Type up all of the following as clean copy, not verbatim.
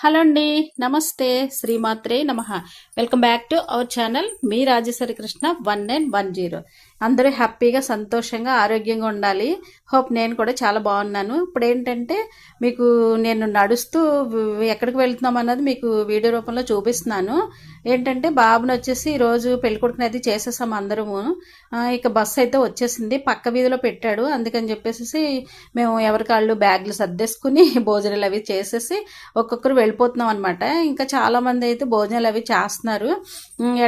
Hello అండి, నమస్తే, శ్రీమాత్రే నమః. Welcome back to our channel మీ రాజేశ్వరి కృష్ణ 1910. అందరూ హ్యాపీగా సంతోషంగా ఆరోగ్యంగా ఉండాలి. హోప్ నేను కూడా చాలా బాగున్నాను. ఇప్పుడు ఏంటంటే మీకు నేను నడుస్తూ ఎక్కడికి వెళ్తున్నాం అన్నది మీకు వీడియో రూపంలో చూపిస్తున్నాను. ఏంటంటే బాబుని వచ్చేసి ఈరోజు పెళ్ళికొడుకుని అది చేసేసాము అందరము. ఇక బస్సు అయితే వచ్చేసింది, పక్క వీధిలో పెట్టాడు. అందుకని చెప్పేసి మేము ఎవరికాళ్ళు బ్యాగులు సర్దేసుకుని భోజనాలు అవి చేసేసి ఒక్కొక్కరు వెళ్ళిపోతున్నాం అనమాట. ఇంకా చాలామంది అయితే భోజనాలు అవి చేస్తున్నారు.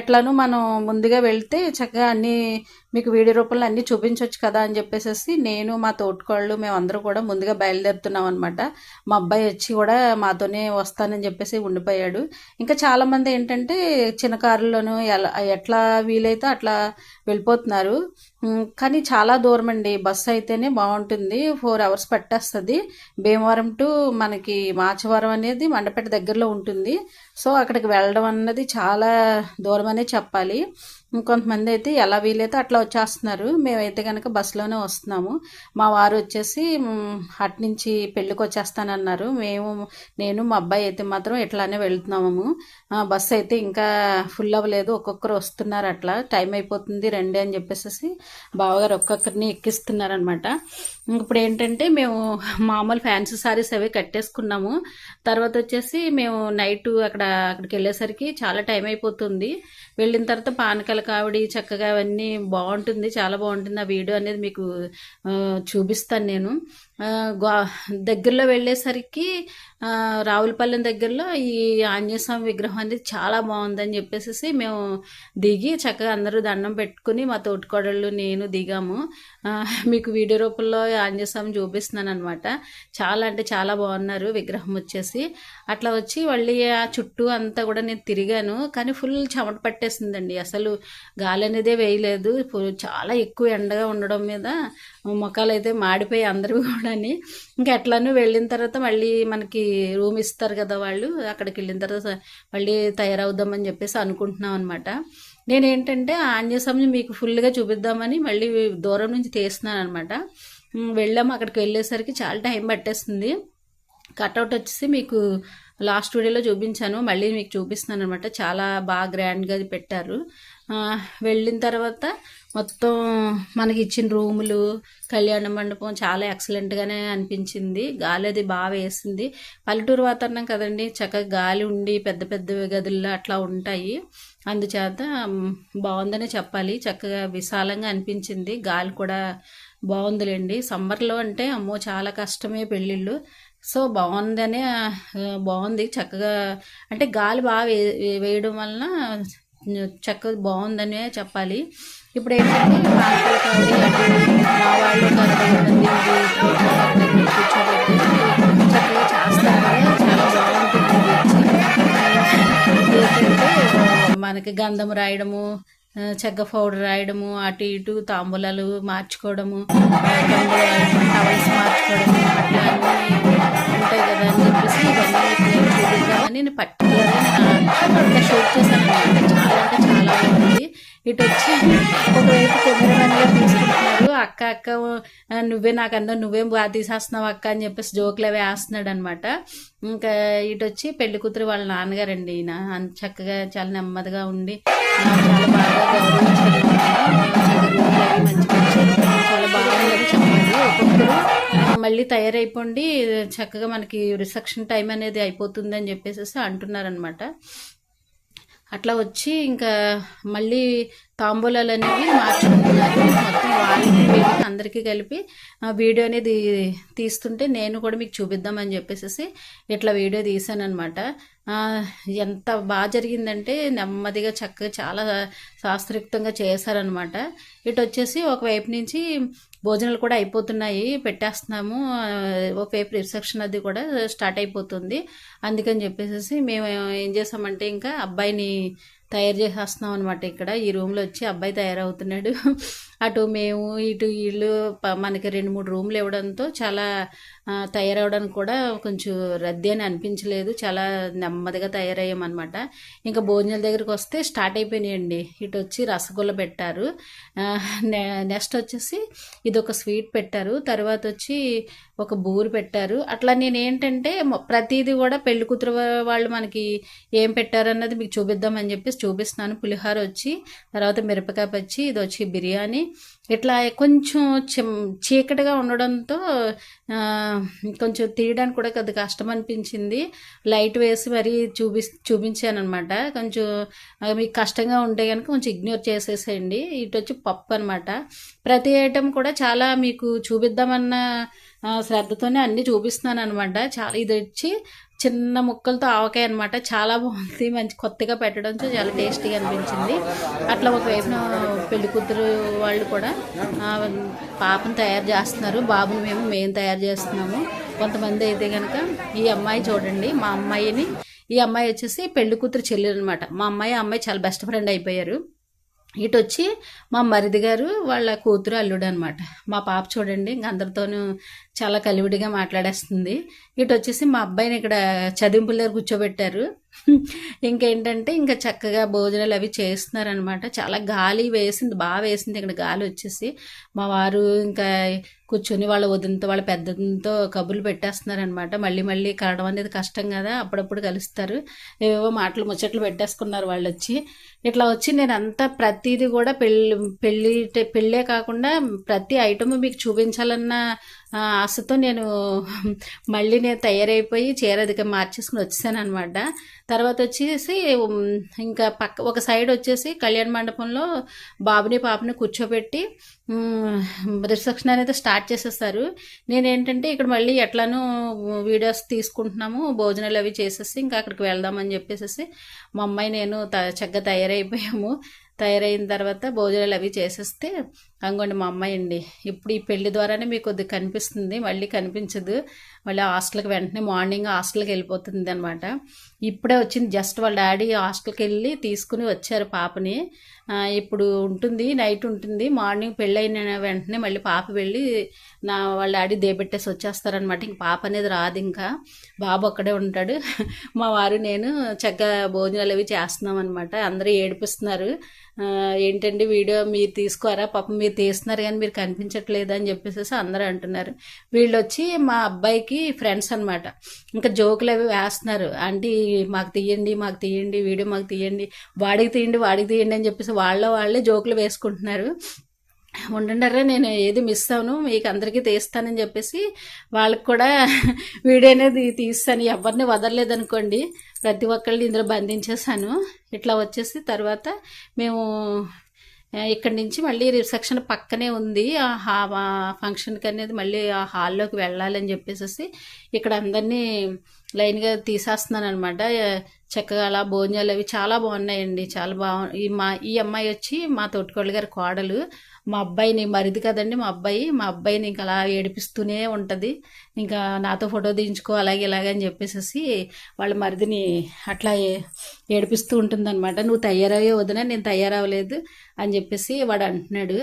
ఎట్లానూ మనం ముందుగా వెళ్తే చక్కగా అన్నీ మీకు వీడియో రూపంలో అన్నీ చూపించవచ్చు కదా అని చెప్పేసి నేను మా తోటికోళ్ళు మేమందరూ కూడా ముందుగా బయలుదేరుతున్నాం అనమాట. మా అబ్బాయి వచ్చి కూడా మాతోనే వస్తానని చెప్పేసి ఉండిపోయాడు. ఇంకా చాలామంది ఏంటంటే చిన్న కారుల్లోనూ ఎట్లా వీలైతే అట్లా వెళ్ళిపోతున్నారు. కానీ చాలా దూరం అండి, బస్సు అయితేనే బాగుంటుంది. 4 hours పట్టేస్తుంది. భీమవరం టు మనకి మాచవరం అనేది మండపేట దగ్గరలో ఉంటుంది. సో అక్కడికి వెళ్ళడం అన్నది చాలా దూరం అనే చెప్పాలి. ఇంకొంతమంది అయితే ఎలా వీలైతే అట్లా వచ్చేస్తున్నారు. మేమైతే కనుక బస్సులోనే వస్తున్నాము. మా వారు వచ్చేసి అట్నుంచి పెళ్ళికి వచ్చేస్తానన్నారు. నేను మా అబ్బాయి అయితే మాత్రం ఇట్లానే వెళ్తున్నాము. బస్సు అయితే ఇంకా ఫుల్ అవ్వలేదు, ఒక్కొక్కరు వస్తున్నారు. అట్లా టైం అయిపోతుంది రండి అని చెప్పేసి బావగారు ఒక్కొక్కరిని ఎక్కిస్తున్నారనమాట. ఇప్పుడు ఏంటంటే మేము మామూలు ఫ్యాన్సీ సారీస్ అవి కట్టేసుకున్నాము. తర్వాత వచ్చేసి మేము నైట్ అక్కడికి వెళ్ళేసరికి చాలా టైం అయిపోతుంది. వెళ్ళిన తర్వాత పానకాల కావిడి చక్కగా అవన్నీ బాగుంటుంది, చాలా బాగుంటుంది. ఆ వీడియో అనేది మీకు చూపిస్తాను నేను. దగ్గరలో వెళ్ళేసరికి రావులపల్లెం దగ్గరలో ఈ ఆంజనేయ స్వామి విగ్రహం అనేది చాలా బాగుందని చెప్పేసి మేము దిగి చక్కగా అందరూ దండం పెట్టుకుని మా తోటికోడళ్ళు నేను దిగాము. మీకు వీడియో రూపంలో ఆంజనేయ స్వామి చూపిస్తున్నాను అనమాట. చాలా అంటే చాలా బాగున్నారు విగ్రహం వచ్చేసి. అట్లా వచ్చి మళ్ళీ ఆ చుట్టూ అంతా కూడా నేను తిరిగాను, కానీ ఫుల్ చెమట పట్టేసిందండి. అసలు గాలి అనేదే వేయలేదు. చాలా ఎక్కువ ఎండగా ఉండడం మీద మొక్కలు అయితే మాడిపోయి అందరివి కూడాని. ఇంకా ఎట్లానూ వెళ్ళిన తర్వాత మళ్ళీ మనకి రూమ్ ఇస్తారు కదా వాళ్ళు, అక్కడికి వెళ్ళిన తర్వాత మళ్ళీ తయారవుదామని చెప్పేసి అనుకుంటున్నాం అనమాట. నేనేంటంటే ఆంజనేయ స్వామిని మీకు ఫుల్గా చూపిద్దామని మళ్ళీ దూరం నుంచి తీస్తున్నాను అనమాట. వెళ్ళాము, అక్కడికి వెళ్ళేసరికి చాలా టైం పట్టేస్తుంది. కట్అవుట్ వచ్చేసి మీకు లాస్ట్ వీడియోలో చూపించాను, మళ్ళీ మీకు చూపిస్తున్నాను అనమాట. చాలా బాగా గ్రాండ్గా పెట్టారు. వెళ్ళిన తర్వాత మొత్తం మనకి ఇచ్చిన రూములు, కళ్యాణ మండపం చాలా ఎక్సలెంట్గానే అనిపించింది. గాలి అది బాగా వేసింది. పల్లెటూరు వాతావరణం కదండి, చక్కగా గాలి ఉండి పెద్ద పెద్ద గదుల్లో అట్లా ఉంటాయి. అందుచేత బాగుందనే చెప్పాలి. చక్కగా విశాలంగా అనిపించింది. గాలి కూడా బాగుందిలేండి. సమ్మర్లో అంటే అమ్మో చాలా కష్టమే పెళ్ళిళ్ళు. సో బాగుంది చక్కగా. అంటే గాలి బాగా వేయడం వలన చక్కగా బాగుందనే చెప్పాలి. ఇప్పుడు ఏంటంటే పానకాల కావడి మా వాళ్ళు కూర్చోబెట్టి చక్కగా చేస్తారు కదా, చాలా బాగుంటుంది. ఏంటంటే మనకి గంధం రాయడము, చెక్క పౌడర్ రాయడము, అటు ఇటు తాంబూలాలు మార్చుకోవడము, టవల్స్ మార్చుకోవడము, అట్లా అన్నీ ఉంటాయి కదా అని చెప్పేసి ఇవన్నీ చూపిద్దామని నేను పర్టికులర్గా షూట్ చేశాను అనమాట. చాలా అంటే చాలా బాగుంది. ఇటు వచ్చి ఒకవైపు కెమెరామెన్గా తీసుకుంటున్నారు. అక్క నువ్వే నాకన్నా నువ్వేం బాగా తీసేస్తున్నావు అక్క అని చెప్పేసి జోకులు అవి వేస్తున్నాడు అనమాట. ఇంకా ఇటు వచ్చి పెళ్లి కూతురు వాళ్ళ నాన్నగారండి. ఈయన చక్కగా చాలా నెమ్మదిగా ఉండి చాలా బాగా గౌరవించారు. చాలా బాగుందని చెప్పాలి. ఒక్కొక్కరు మళ్ళీ తయారైపోండి, చక్కగా మనకి రిసెప్షన్ టైం అనేది అయిపోతుంది అని చెప్పేసి అంటున్నారనమాట. అట్లా వచ్చి ఇంకా మళ్ళీ తాంబూలాలు అనేవి మార్చుకుంటున్నారు. మొత్తం వాళ్ళకి అందరికీ కలిపి వీడియో అనేది తీస్తుంటే నేను కూడా మీకు చూపిద్దామని చెప్పేసి ఇట్లా వీడియో తీసాను అనమాట. ఎంత బాగా జరిగిందంటే నెమ్మదిగా చక్కగా చాలా శాస్త్రయుక్తంగా చేశారనమాట. ఇటు వచ్చేసి ఒకవైపు నుంచి భోజనాలు కూడా అయిపోతున్నాయి, పెట్టేస్తున్నాము. ఒకవైపు రిసెప్షన్ అది కూడా స్టార్ట్ అయిపోతుంది. అందుకని చెప్పేసి మేము ఏం చేసామంటే ఇంకా అబ్బాయిని తయారు చేసేస్తున్నాం అనమాట. ఇక్కడ ఈ రూమ్లో వచ్చి అబ్బాయి తయారవుతున్నాడు. అటు మేము ఇటు వీళ్ళు మనకి 2-3 రూమ్లు ఇవ్వడంతో చాలా తయారవడానికి కూడా కొంచెం రద్దీ అని అనిపించలేదు. చాలా నెమ్మదిగా తయారయ్యామన్నమాట. ఇంకా భోజనాల దగ్గరికి వస్తే స్టార్ట్ అయిపోయినాయండి. ఇటు వచ్చి రసగుల్ల పెట్టారు, నెక్స్ట్ వచ్చేసి ఇది ఒక స్వీట్ పెట్టారు, తర్వాత వచ్చి ఒక బూరు పెట్టారు. అట్లా నేను ఏంటంటే ప్రతిదీ కూడా పెళ్లి కూతురు వాళ్ళు మనకి ఏం పెట్టారన్నది మీకు చూపిద్దామని చెప్పేసి చూపిస్తున్నాను. పులిహోర వచ్చి, తర్వాత మిరపకాయ పచ్చి, ఇది వచ్చి బిర్యానీ. ఇట్లా కొంచెం చీకటిగా ఉండడంతో కొంచెం తీయడానికి కూడా కొద్ది కష్టం అనిపించింది. లైట్ వేసి మరీ చూపించాను అనమాట. కొంచెం మీకు కష్టంగా ఉంటే కనుక కొంచెం ఇగ్నోర్ చేసేసేయండి. ఇటు వచ్చి పప్పు అనమాట. ప్రతి ఐటెం కూడా చాలా మీకు చూపిద్దామన్న శ్రద్ధతోనే అన్నీ చూపిస్తున్నాను అనమాట. చాలా ఇది వచ్చి చిన్న ముక్కలతో ఆవకాయ అనమాట. చాలా బాగుంది, మంచి కొత్తగా పెట్టడంతో చాలా టేస్టీగా అనిపించింది. అట్లా ఒకవైపున పెళ్లి కూతురు వాళ్ళు కూడా పాపను తయారు చేస్తున్నారు, బాబుని మేము తయారు చేస్తున్నాము. కొంతమంది అయితే కనుక ఈ అమ్మాయి చూడండి, మా అమ్మాయిని, ఈ అమ్మాయి వచ్చేసి పెళ్లి కూతురు చెల్లెలు అనమాట. మా అమ్మాయి చాలా బెస్ట్ ఫ్రెండ్ అయిపోయారు. ఇటు వచ్చి మా మరిది గారు వాళ్ళ కూతురు అల్లుడు అనమాట. మా పాప చూడండి ఇంక అందరితోనూ చాలా కలివిడిగా మాట్లాడేస్తుంది. ఇటు వచ్చేసి మా అబ్బాయిని ఇక్కడ చదింపుల దగ్గర కూర్చోబెట్టారు. ఇంకేంటంటే ఇంకా చక్కగా భోజనాలు అవి చేస్తున్నారనమాట. చాలా గాలి వేసింది, బాగా వేసింది ఇక్కడ గాలి వచ్చేసి. మా వారు ఇంకా కూర్చొని వాళ్ళ వదినతో వాళ్ళ పెద్దతో కబుర్లు పెట్టేస్తున్నారనమాట. మళ్ళీ కలవడం అనేది కష్టం కదా, అప్పుడప్పుడు కలుస్తారు. ఏవేవో మాటలు ముచ్చట్లు పెట్టేసుకున్నారు వాళ్ళు వచ్చి. ఇట్లా వచ్చి నేను అంతా ప్రతిదీ కూడా పెళ్ళే కాకుండా ప్రతి ఐటమ్ మీకు చూపించాలన్న ఆశతో నేను తయారైపోయి చీర అదిగా మార్చేసుకుని వచ్చేసాను అనమాట. తర్వాత వచ్చేసి ఇంకా ఒక సైడ్ వచ్చేసి కళ్యాణ మండపంలో బాబుని పాపని కూర్చోబెట్టి రిసెప్షన్ అనేది స్టార్ట్ చేసేస్తారు. నేనేంటంటే ఇక్కడ మళ్ళీ ఎట్లానూ వీడియోస్ తీసుకుంటున్నాము, భోజనాలు అవి చేసేసి ఇంకా అక్కడికి వెళ్దామని చెప్పేసి మా అమ్మాయి నేను చక్కగా తయారైపోయాము. తయారైన తర్వాత భోజనాలు అవి చేసేస్తే అంగోండి మా అమ్మాయి అండి. ఇప్పుడు ఈ పెళ్లి ద్వారానే మీకు కొద్దిగా కనిపిస్తుంది, మళ్ళీ కనిపించదు. మళ్ళీ హాస్టల్కి వెంటనే మార్నింగ్ హాస్టల్కి వెళ్ళిపోతుంది అనమాట. ఇప్పుడే వచ్చింది, జస్ట్ వాళ్ళ డాడీ హాస్టల్కి వెళ్ళి తీసుకుని వచ్చారు పాపని. ఇప్పుడు ఉంటుంది, నైట్ ఉంటుంది. మార్నింగ్ పెళ్ళైన వెంటనే మళ్ళీ పాప వెళ్ళి వాళ్ళ డాడీ దేబెట్టేసి వచ్చేస్తారనమాట. ఇంక పాప అనేది రాదు, ఇంకా బాబు ఒక్కడే ఉంటాడు. మా వారు నేను చక్కగా భోజనాలు అవి చేస్తున్నాం అనమాట. అందరూ ఏడిపిస్తున్నారు, ఏంటండి వీడియో మీరు తీసుకోరా, పాపం మీరు తీస్తున్నారు కానీ మీరు కనిపించట్లేదు అని చెప్పేసి అందరూ అంటున్నారు. వీళ్ళు వచ్చి మా అబ్బాయికి ఫ్రెండ్స్ అనమాట. ఇంకా జోకులు అవి వేస్తున్నారు, ఆంటీ మాకు తీయండి వీడియో మాకు తీయండి, వాడికి తీయండి అని చెప్పేసి వాళ్ళే జోకులు వేసుకుంటున్నారు. ఉండండారా నేను ఏది మిస్ అవును, మీకు అందరికీ తీస్తానని చెప్పేసి వాళ్ళకి కూడా వీడియో అనేది తీస్తాను. ఎవరిని వదలలేదనుకోండి, ప్రతి ఒక్కళ్ళని ఇందులో బంధించేసాను. ఇట్లా వచ్చేసి తర్వాత మేము ఇక్కడి నుంచి మళ్ళీ రిసెప్షన్ పక్కనే ఉంది ఆ ఫంక్షన్కి అనేది, మళ్ళీ ఆ హాల్లోకి వెళ్ళాలని చెప్పేసి ఇక్కడ అందరినీ లైన్గా తీసేస్తున్నాను అనమాట. చక్కగా అలా భోజనాలు అవి చాలా బాగున్నాయండి, చాలా ఈ అమ్మాయి వచ్చి మా తోటికోళ్ళ గారి కోడలు. మా అబ్బాయిని మరిది కదండి, మా అబ్బాయిని ఇంకా అలా ఏడిపిస్తూనే ఉంటుంది. ఇంకా నాతో ఫోటో తీయించుకో అలాగే ఇలాగని చెప్పేసి వాళ్ళ మరిదిని అట్లా ఏడిపిస్తూ ఉంటుందన్నమాట. నువ్వు తయారయ్యే వదినా, నేను తయారవ్వలేదు అని చెప్పేసి వాడు అంటున్నాడు.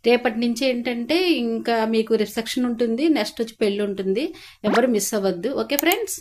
రేపటి నుంచి ఏంటంటే ఇంకా మీకు రిసెప్షన్ ఉంటుంది, నెక్స్ట్ వచ్చి పెళ్ళి ఉంటుంది, ఎవరు మిస్ అవ్వద్దు. Okay friends.